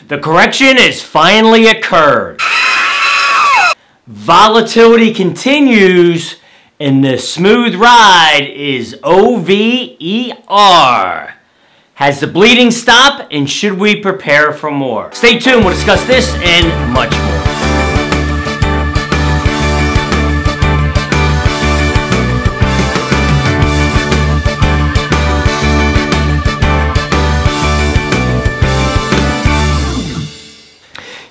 The correction has finally occurred. Volatility continues, and the smooth ride is OVER. Has the bleeding stopped, and should we prepare for more? Stay tuned, we'll discuss this and much more.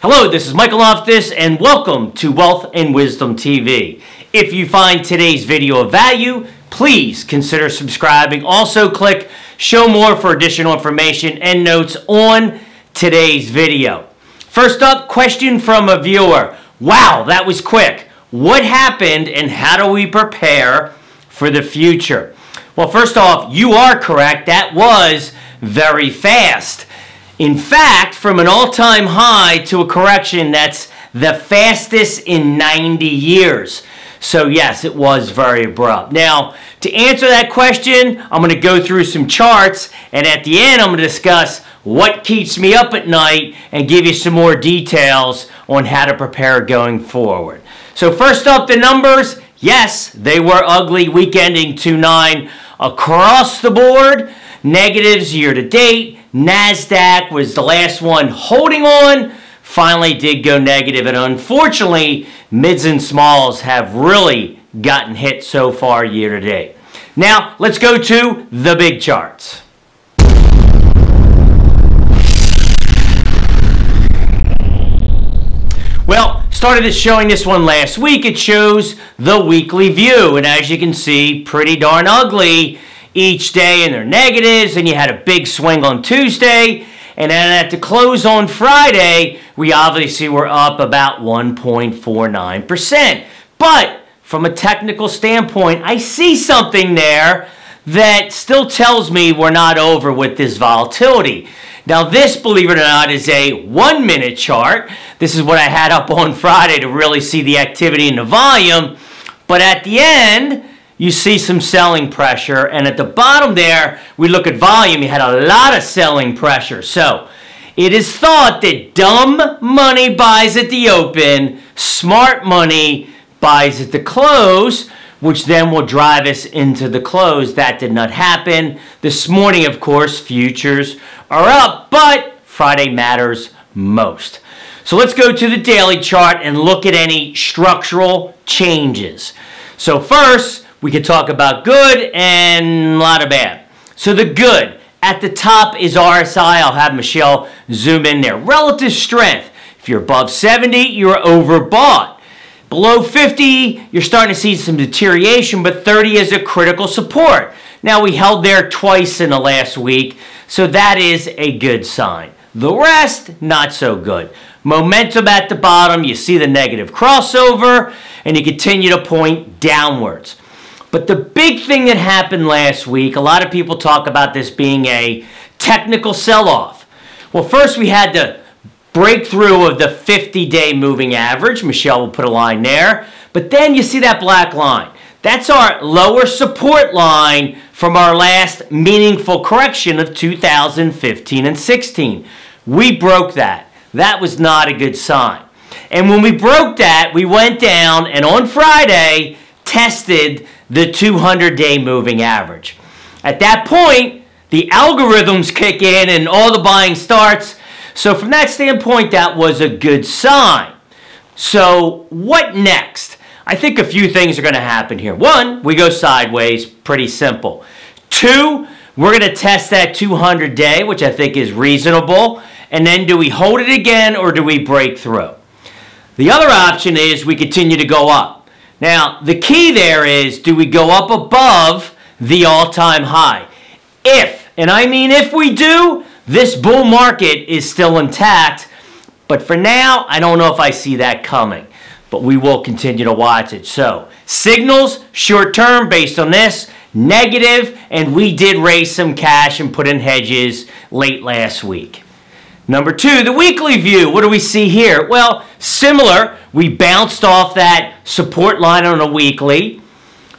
Hello, this is Michael Loftus, and welcome to Wealth and Wisdom TV. If you find today's video of value, please consider subscribing. Also, click Show More for additional information and notes on today's video. First up, question from a viewer. Wow, that was quick. What happened and how do we prepare for the future? Well, first off, you are correct. That was very fast. In fact, from an all-time high to a correction, that's the fastest in 90 years. So yes, it was very abrupt. Now, to answer that question, I'm going to go through some charts, and at the end, I'm going to discuss what keeps me up at night and give you some more details on how to prepare going forward. So first up, the numbers. Yes, they were ugly. Week ending 2-9 across the board. Negatives year to date. NASDAQ was the last one holding on, finally did go negative, and unfortunately, mids and smalls have really gotten hit so far year to date. Now, let's go to the big charts. Well, started showing this one last week. It shows the weekly view, and as you can see, pretty darn ugly each day, and they're negatives, and you had a big swing on Tuesday, and then at the close on Friday, we obviously were up about 1.49%. But from a technical standpoint, I see something there that still tells me we're not over with this volatility. Now this, believe it or not, is a 1-minute chart. This is what I had up on Friday to really see the activity and the volume, but at the end, you see some selling pressure, and at the bottom there, we look at volume, you had a lot of selling pressure. So, it is thought that dumb money buys at the open, smart money buys at the close, which then will drive us into the close. That did not happen. This morning, of course, futures are up, but Friday matters most. So let's go to the daily chart and look at any structural changes. So first, we could talk about good and a lot of bad. So the good, at the top is RSI. I'll have Michelle zoom in there. Relative strength. If you're above 70, you're overbought. Below 50, you're starting to see some deterioration, but 30 is a critical support. Now, we held there twice in the last week, so that is a good sign. The rest, not so good. Momentum at the bottom, you see the negative crossover, and you continue to point downwards. But the big thing that happened last week, a lot of people talk about this being a technical sell-off. Well, first we had the breakthrough of the 50-day moving average. Michelle will put a line there. But then you see that black line. That's our lower support line from our last meaningful correction of 2015 and 16. We broke that. That was not a good sign. And when we broke that, we went down, and on Friday, tested the 200-day moving average. At that point, the algorithms kick in and all the buying starts. So from that standpoint, that was a good sign. So what next? I think a few things are going to happen here. One, we go sideways, pretty simple. Two, we're going to test that 200-day, which I think is reasonable. And then do we hold it again or do we break through? The other option is we continue to go up. Now, the key there is, do we go up above the all-time high? If, and I mean if we do, this bull market is still intact. But for now, I don't know if I see that coming. But we will continue to watch it. So, signals, short-term based on this, negative, and we did raise some cash and put in hedges late last week. Number two, the weekly view. What do we see here? Well, similar. We bounced off that support line on a weekly.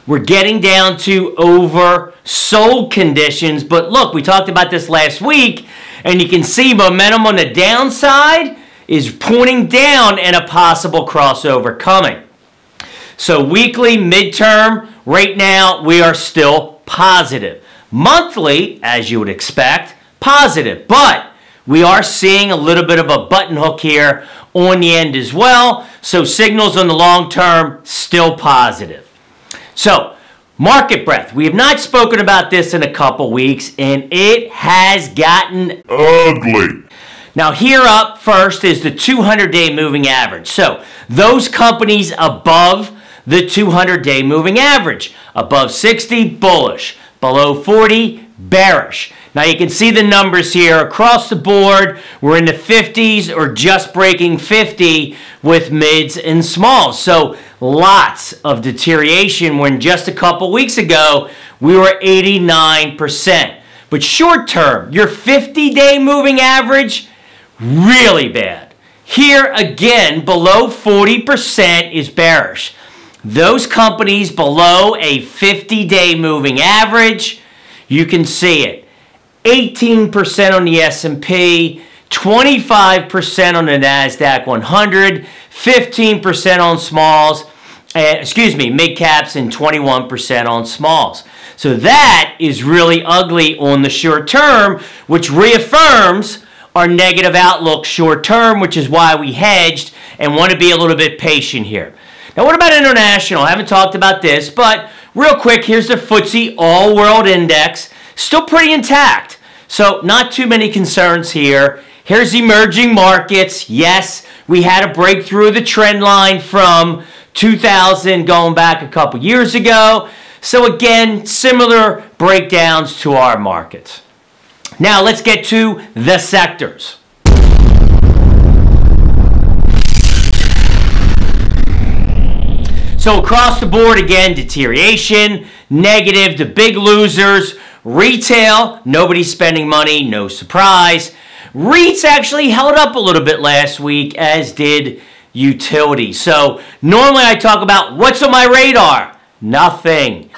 We're getting down to oversold conditions. But look, we talked about this last week, And you can see momentum on the downside is pointing down and a possible crossover coming. So weekly, midterm, right now we are still positive. Monthly, as you would expect, positive. But we are seeing a little bit of a button hook here on the end as well. So signals on the long term, still positive. So market breadth. We have not spoken about this in a couple weeks, and it has gotten ugly. Now here up first is the 200-day moving average. So those companies above the 200-day moving average. Above 60, bullish. Below 40, bearish. Now you can see the numbers here across the board. We're in the 50s or just breaking 50 with mids and smalls. So lots of deterioration when just a couple weeks ago we were 89%. But short term, your 50-day moving average, really bad. Here again, below 40% is bearish. Those companies below a 50-day moving average, you can see it. 18% on the S&P, 25% on the NASDAQ 100, 15% on smalls, mid caps, and 21% on smalls. So that is really ugly on the short term, which reaffirms our negative outlook short term, which is why we hedged and want to be a little bit patient here. Now, what about international? I haven't talked about this, but real quick, here's the FTSE All-World Index. Still pretty intact. So not too many concerns here. Here's emerging markets. Yes, we had a breakthrough of the trend line from 2000 going back a couple years ago. So again, similar breakdowns to our markets. Now let's get to the sectors. So across the board, again, deterioration, negative, the big losers. Retail, nobody's spending money, no surprise. REITs actually held up a little bit last week, as did utility. So normally I talk about what's on my radar. Nothing.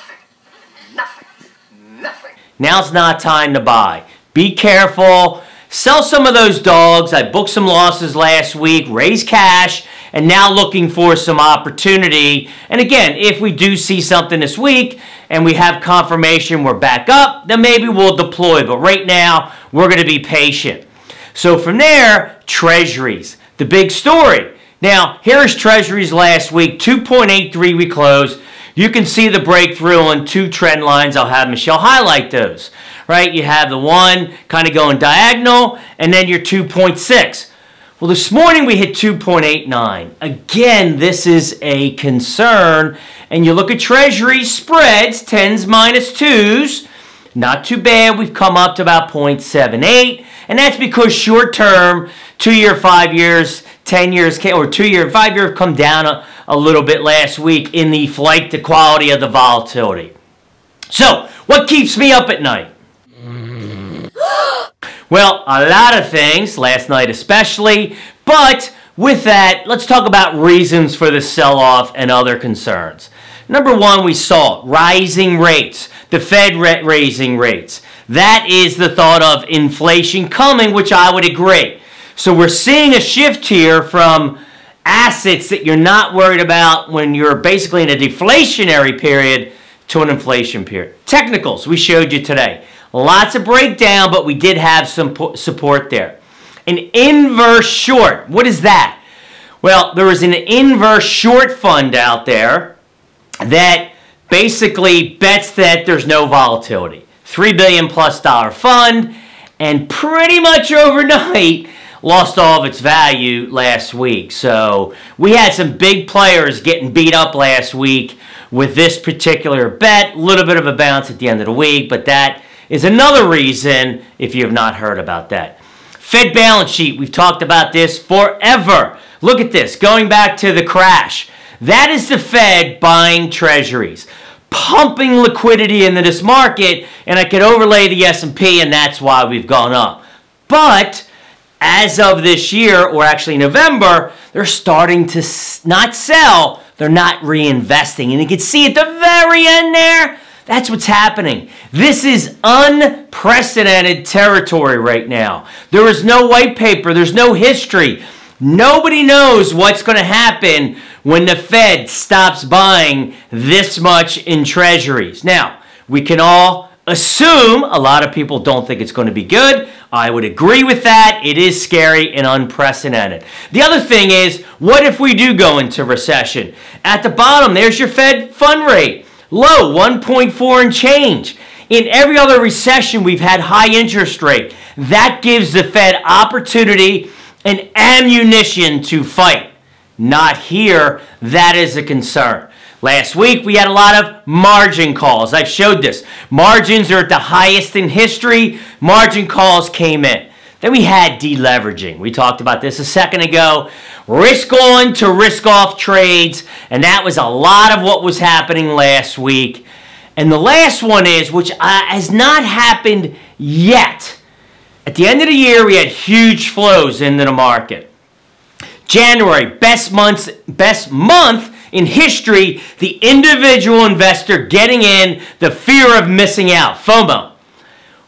Now's not time to buy. Be careful. Sell some of those dogs. I booked some losses last week, raised cash, and now looking for some opportunity. And again, if we do see something this week and we have confirmation we're back up, then maybe we'll deploy. But right now, we're going to be patient. So from there, treasuries, the big story. Now, here's treasuries last week, 2.83 we closed. You can see the breakthrough on two trend lines. I'll have Michelle highlight those. Right? You have the one kind of going diagonal, and then your 2.6. Well, this morning we hit 2.89. Again, this is a concern. And you look at treasury spreads, 10s minus 2s. Not too bad. We've come up to about 0.78. And that's because short term, 2 year, 5 years, 10 years, or 2 year and 5 year have come down a little bit last week in the flight to quality of the volatility. So, what keeps me up at night? Well, a lot of things, last night especially, but with that, let's talk about reasons for the sell-off and other concerns. Number one, we saw rising rates, the Fed raising rates. That is the thought of inflation coming, which I would agree. So we're seeing a shift here from assets that you're not worried about when you're basically in a deflationary period to an inflation period. Technicals, we showed you today. Lots of breakdown, but we did have some support there. An inverse short, what is that? Well, there is an inverse short fund out there that basically bets that there's no volatility. $3 billion plus fund, and pretty much overnight lost all of its value last week. So we had some big players getting beat up last week with this particular bet. A little bit of a bounce at the end of the week, but that is another reason if you have not heard about that. Fed balance sheet, we've talked about this forever. Look at this, going back to the crash. That is the Fed buying treasuries, pumping liquidity into this market, and I could overlay the S&P, and that's why we've gone up. But as of this year, or actually November, they're starting to not sell, they're not reinvesting. And you can see at the very end there, That's what's happening. This is unprecedented territory right now. There is no white paper. There's no history. Nobody knows what's going to happen when the Fed stops buying this much in treasuries. Now, we can all assume, a lot of people don't think it's going to be good. I would agree with that. It is scary and unprecedented. The other thing is, what if we do go into recession? At the bottom, there's your Fed fund rate. Low, 1.4 and change. In every other recession, we've had high interest rate. That gives the Fed opportunity and ammunition to fight. Not here. That is a concern. Last week, we had a lot of margin calls. I've showed this. Margins are at the highest in history. Margin calls came in. Then we had deleveraging. We talked about this a second ago. Risk on to risk off trades. And that was a lot of what was happening last week. And the last one is, which has not happened yet. At the end of the year, we had huge flows into the market. January, best month in history, the individual investor getting in, the fear of missing out, FOMO.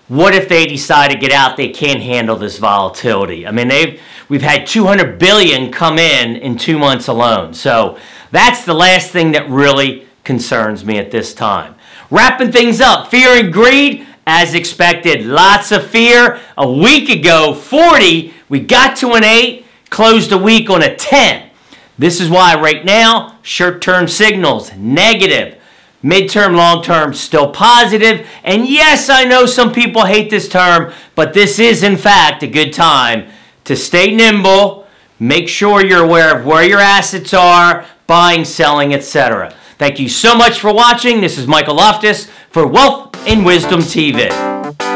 What if they decide to get out? They can't handle this volatility. I mean, we've had 200 billion come in 2 months alone. So that's the last thing that really concerns me at this time. Wrapping things up, fear and greed. As expected, lots of fear. A week ago, 40, we got to an 8, closed the week on a 10. This is why right now, short-term signals, negative. Mid-term, long-term, still positive. And yes, I know some people hate this term, but this is, in fact, a good time to stay nimble, make sure you're aware of where your assets are, buying, selling, etc. Thank you so much for watching. This is Michael Loftus for Wealth and Wisdom TV.